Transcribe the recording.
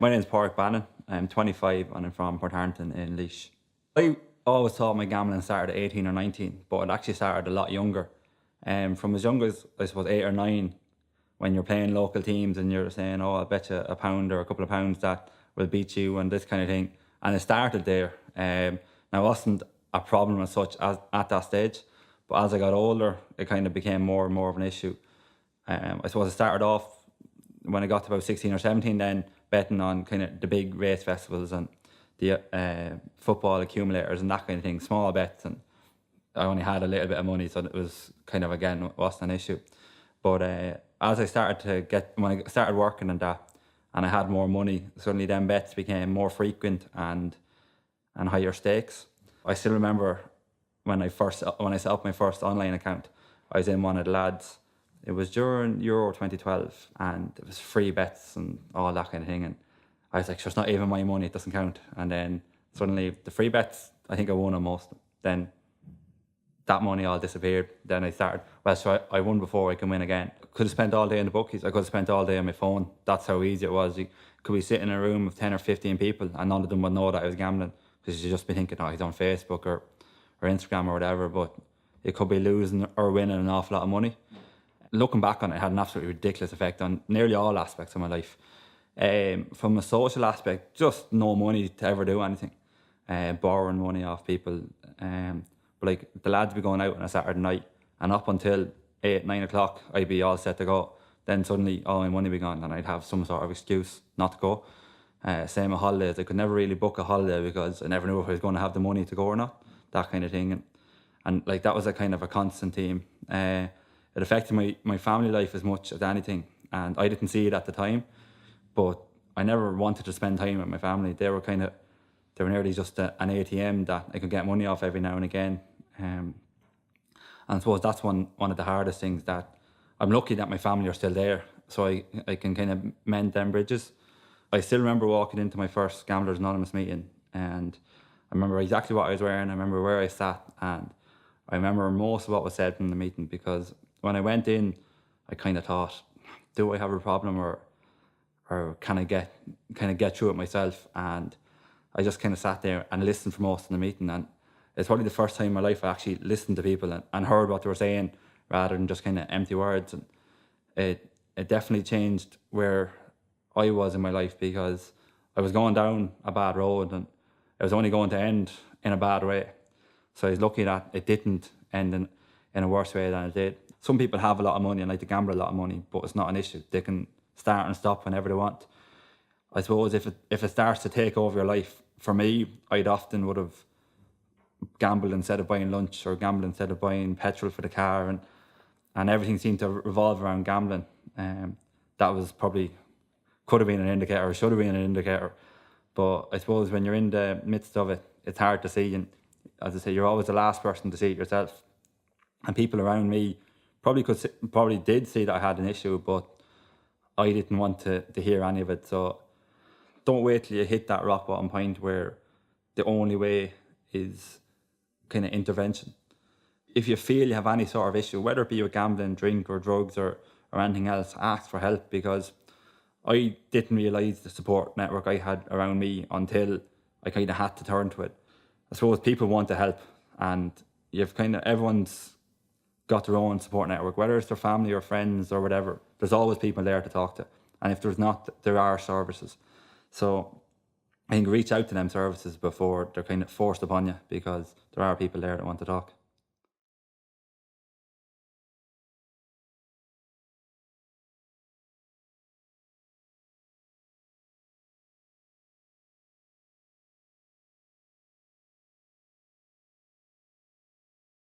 My name's Padraig Bannon. I'm 25 and I'm from Portarnton in Laois. I always thought my gambling started at 18 or 19, but it actually started a lot younger. From as young as, I suppose, 8 or 9, when you're playing local teams and you're saying, oh, I'll bet you a pound or a couple of pounds that will beat you and this kind of thing. And it started there. Now, it wasn't a problem as such at that stage, but as I got older, it kind of became more and more of an issue. I suppose it started off when I got to about 16 or 17 then, betting on kind of the big race festivals and the football accumulators and that kind of thing, small bets, and I only had a little bit of money, so it was kind of, again, wasn't an issue. But as I started to when I started working and that, and I had more money, suddenly them bets became more frequent and higher stakes. I still remember when I set up my first online account, I was in one of the lads. It was during Euro 2012 and it was free bets and all that kind of thing. And I was like, sure, it's not even my money, it doesn't count. And then suddenly the free bets, I think I won on most. Then that money all disappeared. Then I started, so I won before I can win again. Could have spent all day in the bookies. I could have spent all day on my phone. That's how easy it was. You could be sitting in a room of 10 or 15 people and none of them would know that I was gambling, because you'd just be thinking, oh, he's on Facebook or Instagram or whatever, but you could be losing or winning an awful lot of money. Looking back on it, it had an absolutely ridiculous effect on nearly all aspects of my life. From a social aspect, just no money to ever do anything. Borrowing money off people. But like the lads would be going out on a Saturday night and up until 8, 9 o'clock, I'd be all set to go. Then suddenly all my money would be gone and I'd have some sort of excuse not to go. Same with holidays. I could never really book a holiday because I never knew if I was going to have the money to go or not. That kind of thing. And like that was a kind of a constant theme. It affected my family life as much as anything, and I didn't see it at the time, but I never wanted to spend time with my family. They were nearly just an ATM that I could get money off every now and again. And I suppose that's one of the hardest things, that I'm lucky that my family are still there, so I can kind of mend them bridges. I still remember walking into my first Gamblers Anonymous meeting, and I remember exactly what I was wearing, I remember where I sat, and I remember most of what was said from the meeting, because when I went in, I kind of thought, do I have a problem or can I get through it myself? And I just kind of sat there and listened for most of the meeting. And it's probably the first time in my life I actually listened to people and heard what they were saying rather than just kind of empty words. And it definitely changed where I was in my life, because I was going down a bad road and it was only going to end in a bad way. So I was lucky that it didn't end in a worse way than it did. Some people have a lot of money and like to gamble a lot of money, but it's not an issue. They can start and stop whenever they want. I suppose if it starts to take over your life, for me, I'd often would have gambled instead of buying lunch, or gambled instead of buying petrol for the car, and everything seemed to revolve around gambling. That was probably, could have been an indicator, or should have been an indicator. But I suppose when you're in the midst of it, it's hard to see. And as I say, you're always the last person to see it yourself. And people around me probably did see that I had an issue, but I didn't want to hear any of it. So don't wait till you hit that rock bottom point where the only way is kind of intervention. If you feel you have any sort of issue, whether it be with gambling, drink or drugs or anything else, ask for help, because I didn't realise the support network I had around me until I kind of had to turn to it. I suppose people want to help, and everyone's got their own support network, whether it's their family or friends or whatever. There's always people there to talk to. And if there's not, there are services. So I think reach out to them services before they're kind of forced upon you, because there are people there that want to talk.